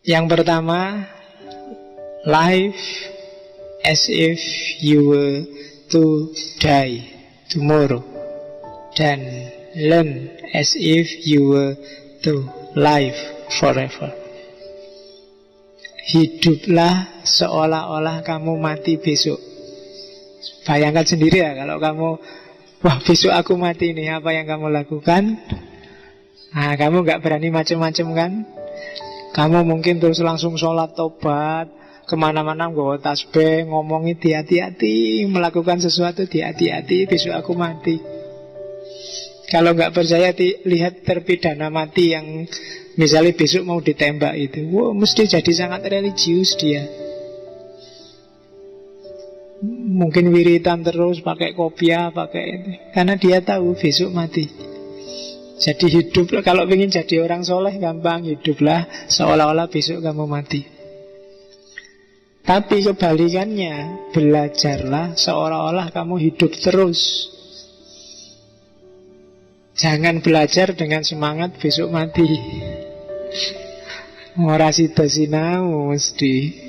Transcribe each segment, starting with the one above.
Yang pertama, live as if you were to die tomorrow. Dan learn as if you were to live forever. Hiduplah seolah-olah kamu mati besok. Bayangkan sendiri ya, kalau kamu, wah besok aku mati nih, apa yang kamu lakukan? Nah, kamu gak berani macam-macam kan? Kamu mungkin terus langsung sholat tobat, kemana-mana nggawa tasbih, ngomongin hati-hati, melakukan sesuatu hati-hati, besok aku mati. Kalau nggak percaya, lihat terpidana mati yang misalnya besok mau ditembak itu, wah mesti jadi sangat religius dia. Mungkin wiritan terus, pakai kopiah, pakai itu, karena dia tahu besok mati. Jadi hiduplah, kalau ingin jadi orang soleh gampang, hiduplah seolah-olah besok kamu mati. Tapi kebalikannya, belajarlah seolah-olah kamu hidup terus. Jangan belajar dengan semangat besok mati. Ora sida sinau mesti.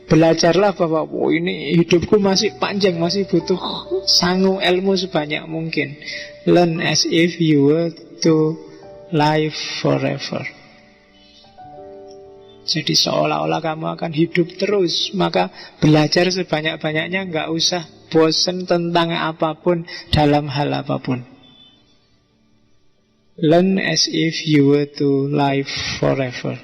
Belajarlah bahwa ini hidupku masih panjang, masih butuh sangu ilmu sebanyak mungkin. Learn as if you were to live forever. Jadi seolah-olah kamu akan hidup terus. Maka belajar sebanyak-banyaknya, nggak usah bosen tentang apapun, dalam hal apapun. Learn as if you were to live forever.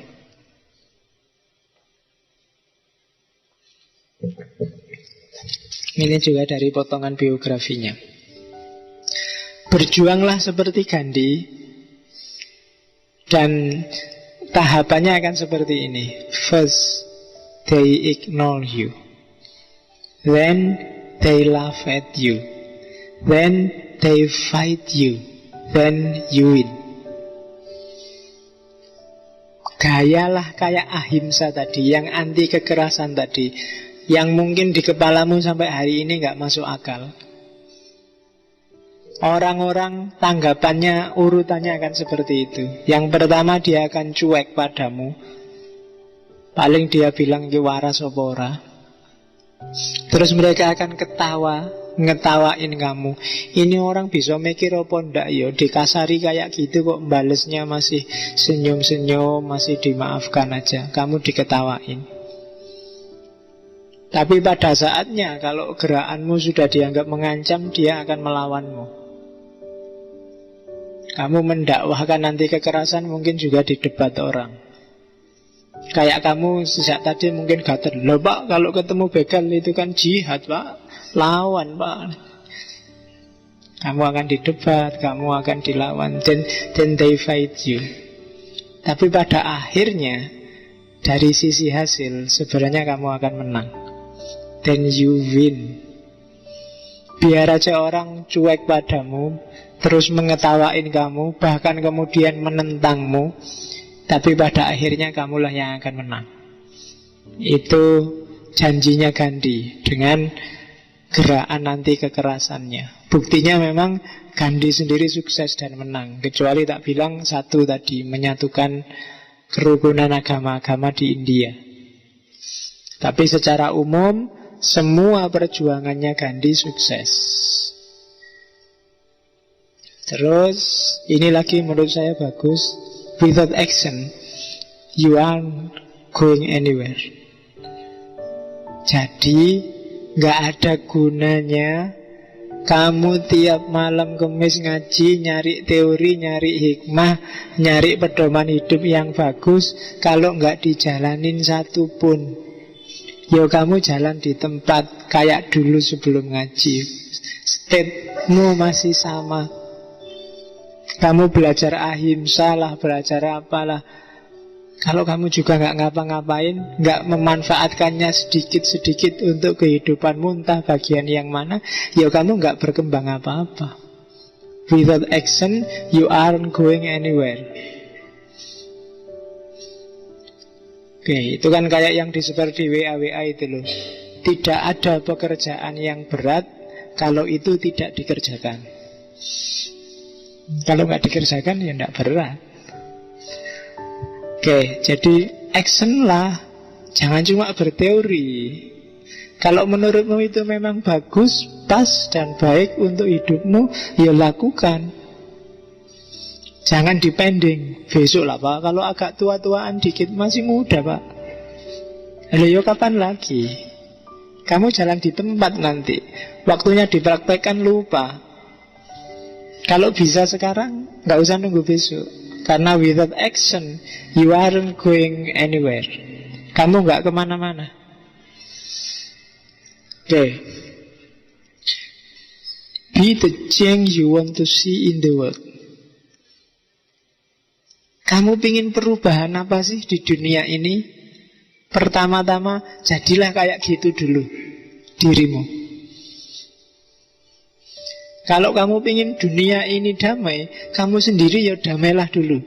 Ini juga dari potongan biografinya. Berjuanglah seperti Gandhi. Dan tahapannya akan seperti ini. First, they ignore you. Then, they laugh at you. Then, they fight you. Then, you win. Gayalah kayak ahimsa tadi, yang anti kekerasan tadi, yang mungkin di kepalamu sampai hari ini gak masuk akal. Orang-orang tanggapannya, urutannya akan seperti itu. Yang pertama, dia akan cuek padamu. Paling dia bilang ki waras apa ora. Terus mereka akan ketawa, ngetawain kamu. Ini orang bisa mikir apa ndak ya, dikasari kayak gitu kok balesnya masih senyum-senyum, masih dimaafkan aja. Kamu diketawain. Tapi pada saatnya, kalau gerakanmu sudah dianggap mengancam, dia akan melawanmu. Kamu mendakwahkan anti kekerasan, mungkin juga didebat orang. Kayak kamu sejak tadi mungkin gatel, loh pak, kalau ketemu begal itu kan jihad pak, lawan pak. Kamu akan didebat, kamu akan dilawan, then they fight you. Tapi pada akhirnya, dari sisi hasil, sebenarnya kamu akan menang. Then you win. Biar aja orang cuek padamu, terus mengetawain kamu, bahkan kemudian menentangmu, tapi pada akhirnya kamulah yang akan menang. Itu janjinya Gandhi dengan gerakan anti kekerasannya. Buktinya memang Gandhi sendiri sukses dan menang. Kecuali tak bilang satu tadi, menyatukan kerukunan agama-agama di India. Tapi secara umum, semua perjuangannya Gandhi sukses. Terus ini lagi menurut saya bagus. Without action, you aren't going anywhere. Jadi gak ada gunanya kamu tiap malam Kemis ngaji, nyari teori, nyari hikmah, nyari pedoman hidup yang bagus, kalau gak dijalanin satu pun. Yo kamu jalan di tempat kayak dulu sebelum ngaji. State-mu masih sama. Kamu belajar ahimsa lah, belajar apalah. Kalau kamu juga gak ngapa-ngapain, gak memanfaatkannya sedikit-sedikit untuk kehidupanmu, entah bagian yang mana, ya kamu gak berkembang apa-apa. Without action, you aren't going anywhere. Oke, itu kan kayak yang disebar di WA-WA itu loh. Tidak ada pekerjaan yang berat kalau itu tidak dikerjakan. Kalau nggak dikerjakan ya nggak berat. Oke, jadi action lah. Jangan cuma berteori. Kalau menurutmu itu memang bagus, pas, dan baik untuk hidupmu, ya lakukan. Jangan dipending. Besok lah Pak, kalau agak tua-tuaan dikit, masih muda Pak. Lalu kapan lagi? Kamu jalan di tempat nanti. Waktunya dipraktekkan lupa. Kalau bisa sekarang, nggak usah nunggu besok. Karena without action, you aren't going anywhere. Kamu nggak kemana-mana. Oke. Be the change you want to see in the world. Kamu ingin perubahan apa sih di dunia ini? Pertama-tama, jadilah kayak gitu dulu dirimu. Kalau kamu ingin dunia ini damai, kamu sendiri ya damailah dulu.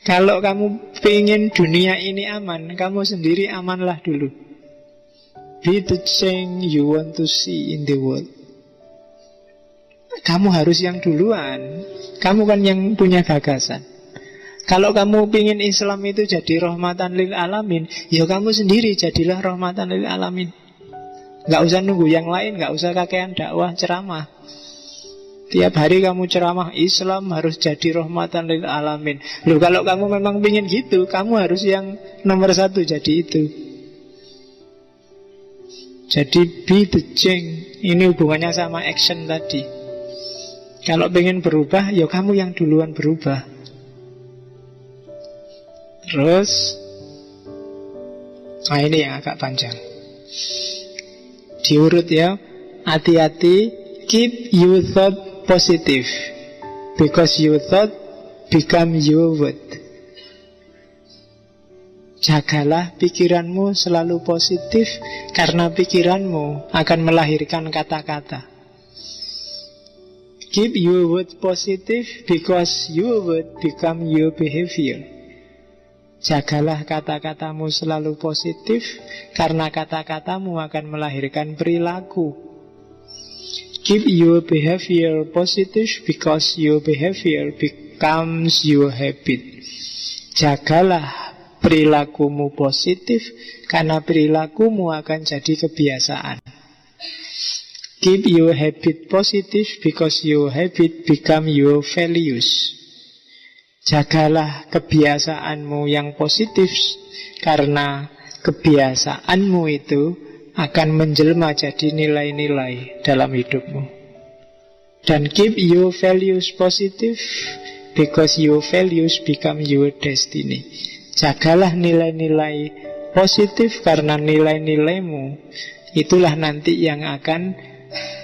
Kalau kamu ingin dunia ini aman, kamu sendiri amanlah dulu. Be the change you want to see in the world. Kamu harus yang duluan. Kamu kan yang punya gagasan. Kalau kamu ingin Islam itu jadi rahmatan lil alamin, ya kamu sendiri jadilah rahmatan lil alamin. Gak usah nunggu yang lain, gak usah kakean dakwah ceramah. Tiap hari kamu ceramah Islam harus jadi rahmatan lil alamin. Loh, kalau kamu memang ingin gitu, kamu harus yang nomor satu jadi itu. Jadi be the change. Ini hubungannya sama action tadi. Kalau pengen berubah, ya kamu yang duluan berubah. Terus, nah ini yang agak panjang. Diurut ya. Hati-hati. Keep your thought positive, because your thought become your word. Jagalah pikiranmu selalu positif, karena pikiranmu akan melahirkan kata-kata. Keep your word positive, because your word become your behavior. Jagalah kata-katamu selalu positif, karena kata-katamu akan melahirkan perilaku. Keep your behavior positive, because your behavior becomes your habit. Jagalah perilakumu positif, karena perilakumu akan jadi kebiasaan. Keep your habit positive, because your habit become your values. Jagalah kebiasaanmu yang positif, karena kebiasaanmu itu akan menjelma jadi nilai-nilai dalam hidupmu. Dan keep your values positive, because your values become your destiny. Jagalah nilai-nilai positif, karena nilai-nilaimu itulah nanti yang akan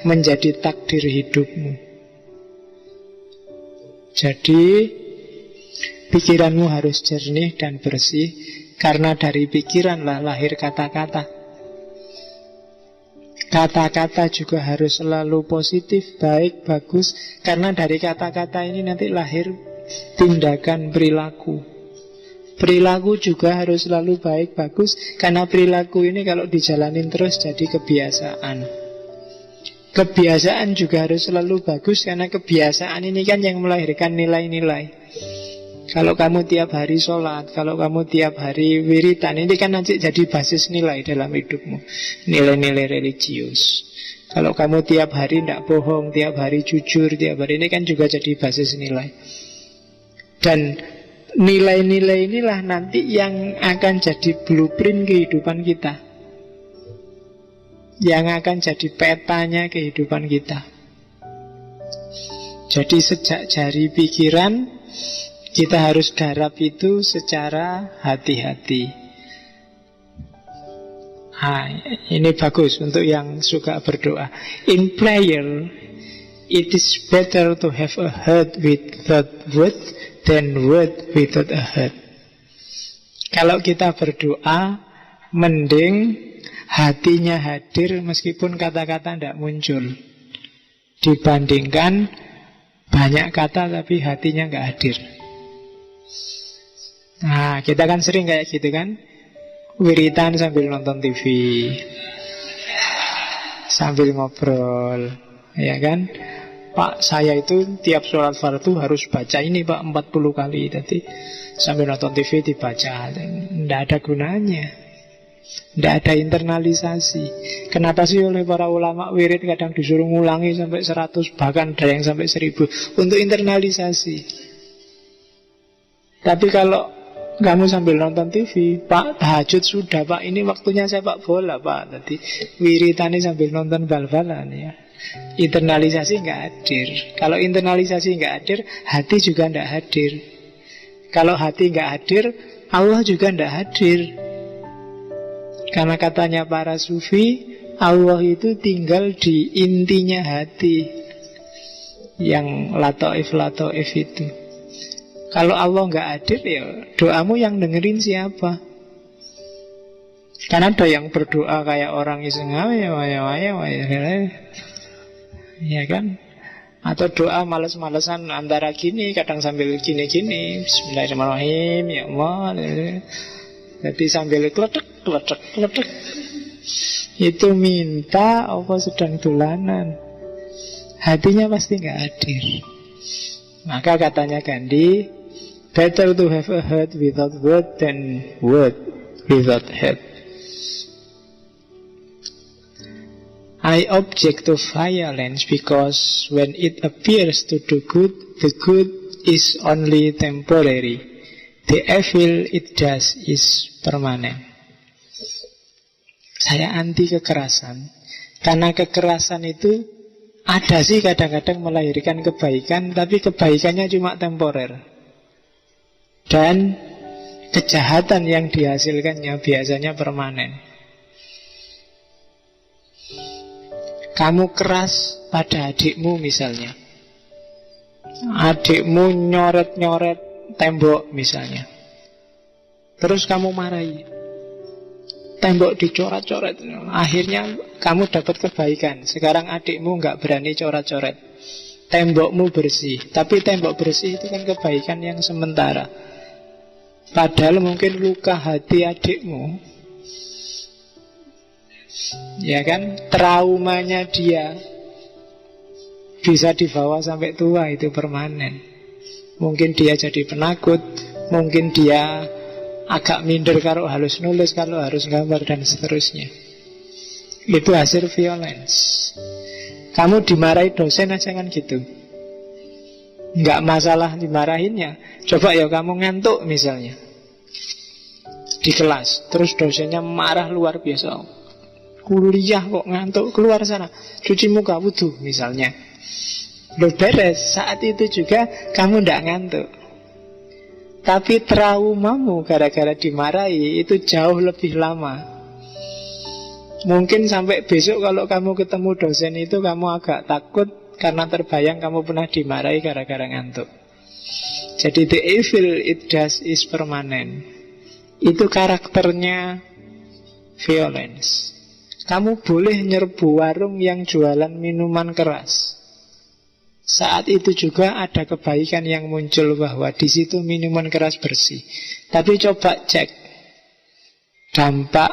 menjadi takdir hidupmu. Jadi pikiranmu harus jernih dan bersih, karena dari pikiranlah lahir kata-kata. Kata-kata juga harus selalu positif, baik, bagus, karena dari kata-kata ini nanti lahir tindakan perilaku. Perilaku juga harus selalu baik, bagus, karena perilaku ini kalau dijalanin terus jadi kebiasaan. Kebiasaan juga harus selalu bagus, karena kebiasaan ini kan yang melahirkan nilai-nilai. Kalau kamu tiap hari sholat, kalau kamu tiap hari wiritan, ini kan nanti jadi basis nilai dalam hidupmu. Nilai-nilai religius. Kalau kamu tiap hari tidak bohong, tiap hari jujur, tiap hari ini kan juga jadi basis nilai. Dan nilai-nilai inilah nanti yang akan jadi blueprint kehidupan kita, yang akan jadi petanya kehidupan kita. Jadi sejak jari pikiran, kita harus garap itu secara hati-hati. Nah, ini bagus untuk yang suka berdoa. In prayer, it is better to have a heart without word than word without a heart. Kalau kita berdoa, mending hatinya hadir meskipun kata-kata tidak muncul, dibandingkan banyak kata tapi hatinya nggak hadir. Nah, kita kan sering kayak gitu kan, wiritan sambil nonton TV, sambil ngobrol, ya kan, Pak, saya itu tiap sholat fardu harus baca ini Pak 40 kali. Jadi sambil nonton TV dibaca. Tidak ada gunanya. Tidak ada internalisasi. Kenapa sih oleh para ulama wirid kadang disuruh ngulangi sampai 100, bahkan ada yang sampai 1000, untuk internalisasi. Tapi kalau kamu sambil nonton TV, Pak tahajud sudah Pak, ini waktunya sepak bola Pak. Tadi wiritani sambil nonton bal-balan ya. Internalisasi nggak hadir. Kalau internalisasi nggak hadir, hati juga nggak hadir. Kalau hati nggak hadir, Allah juga nggak hadir. Karena katanya para sufi, Allah itu tinggal di intinya hati, yang latoif itu. Kalau Allah nggak hadir, ya doamu yang dengerin siapa? Karena ada yang berdoa kayak orang iseng, ya kan? Atau doa males-malesan antara gini, kadang sambil gini-gini, Bismillahirrahmanirrahim, ya Allah. Jadi sambil kletek. Itu minta apa sedang dolanan. Hatinya pasti nggak hadir. Maka katanya Gandhi, better to have a heart without word than word without head. I object to violence because when it appears to do good, the good is only temporary. The evil it does is permanent. Saya anti kekerasan, karena kekerasan itu ada sih kadang-kadang melahirkan kebaikan, tapi kebaikannya cuma temporer. Dan kejahatan yang dihasilkannya biasanya permanen. Kamu keras pada adikmu misalnya, adikmu nyoret-nyoret tembok misalnya, terus kamu marahi, tembok dicoret-coret, akhirnya kamu dapat kebaikan. Sekarang adikmu nggak berani coret-coret, tembokmu bersih. Tapi tembok bersih itu kan kebaikan yang sementara. Padahal mungkin luka hati adikmu, ya kan, traumanya dia bisa dibawa sampai tua, itu permanen. Mungkin dia jadi penakut, mungkin dia agak minder kalau harus nulis, kalau harus gambar, dan seterusnya. Itu hasil violence. Kamu dimarahi dosen aja kan gitu, nggak masalah dimarahinnya. Coba ya kamu ngantuk misalnya di kelas, terus dosennya marah luar biasa, kuliah kok ngantuk, keluar sana, cuci muka, wudu misalnya. Loh beres, saat itu juga kamu ndak ngantuk. Tapi traumamu gara-gara dimarahi itu jauh lebih lama. Mungkin sampai besok kalau kamu ketemu dosen itu kamu agak takut, karena terbayang kamu pernah dimarahi gara-gara ngantuk. Jadi the evil it does is permanent. Itu karakternya violence. Kamu boleh nyerbu warung yang jualan minuman keras, saat itu juga ada kebaikan yang muncul, bahwa di situ minuman keras bersih. Tapi coba cek dampak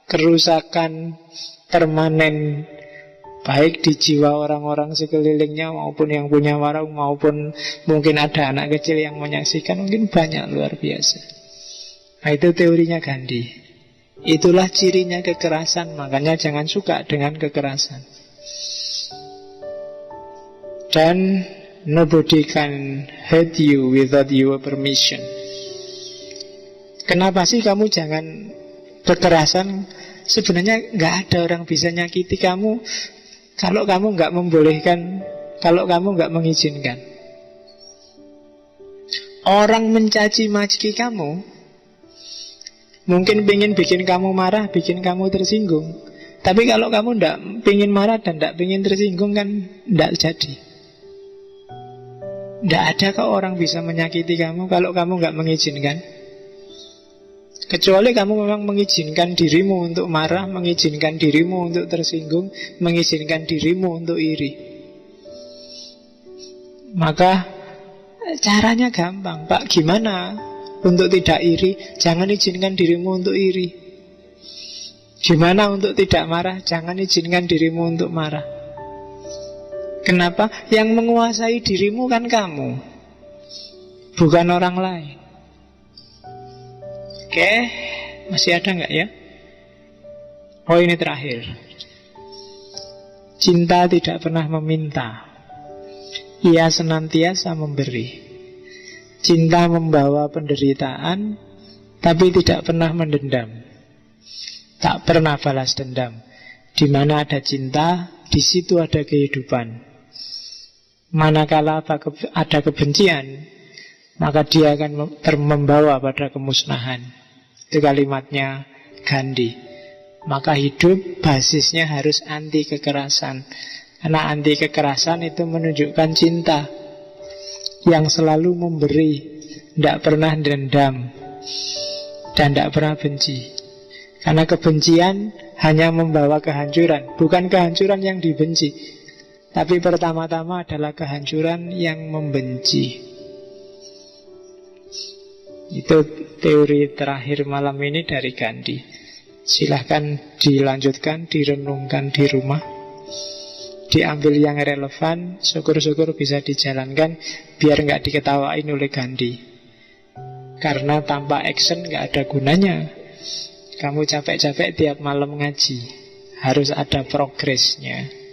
kerusakan permanen, baik di jiwa orang-orang sekelilingnya, maupun yang punya warung, maupun mungkin ada anak kecil yang menyaksikan, mungkin banyak, luar biasa. Nah, itu teorinya Gandhi. Itulah cirinya kekerasan. Makanya jangan suka dengan kekerasan. Dan nobody can hurt you without your permission. Kenapa sih kamu jangan kekerasan? Sebenarnya nggak ada orang bisa nyakiti kamu kalau kamu nggak membolehkan, kalau kamu nggak mengizinkan. Orang mencaci maki kamu mungkin pengen bikin kamu marah, bikin kamu tersinggung. Tapi kalau kamu ndak pengen marah dan ndak pengen tersinggung, kan ndak jadi. Ndak ada kok orang bisa menyakiti kamu kalau kamu nggak mengizinkan. Kecuali kamu memang mengizinkan dirimu untuk marah, mengizinkan dirimu untuk tersinggung, mengizinkan dirimu untuk iri. Maka caranya gampang, Pak. Gimana untuk tidak iri? Jangan izinkan dirimu untuk iri. Gimana untuk tidak marah? Jangan izinkan dirimu untuk marah. Kenapa? Yang menguasai dirimu kan kamu, bukan orang lain. Oke, masih ada nggak ya? Oh, ini terakhir. Cinta tidak pernah meminta, ia senantiasa memberi. Cinta membawa penderitaan, tapi tidak pernah mendendam. Tak pernah balas dendam. Di mana ada cinta, di situ ada kehidupan. Manakala ada kebencian, maka dia akan membawa pada kemusnahan. Itu kalimatnya Gandhi. Maka hidup basisnya harus anti kekerasan. Karena anti kekerasan itu menunjukkan cinta yang selalu memberi, tidak pernah dendam, dan tidak pernah benci. Karena kebencian hanya membawa kehancuran. Bukan kehancuran yang dibenci, tapi pertama-tama adalah kehancuran yang membenci. Itu teori terakhir malam ini dari Gandhi. Silahkan dilanjutkan, direnungkan di rumah, diambil yang relevan. Syukur-syukur bisa dijalankan, biar nggak diketawain oleh Gandhi. Karena tanpa action nggak ada gunanya. Kamu capek-capek tiap malam ngaji, harus ada progresnya.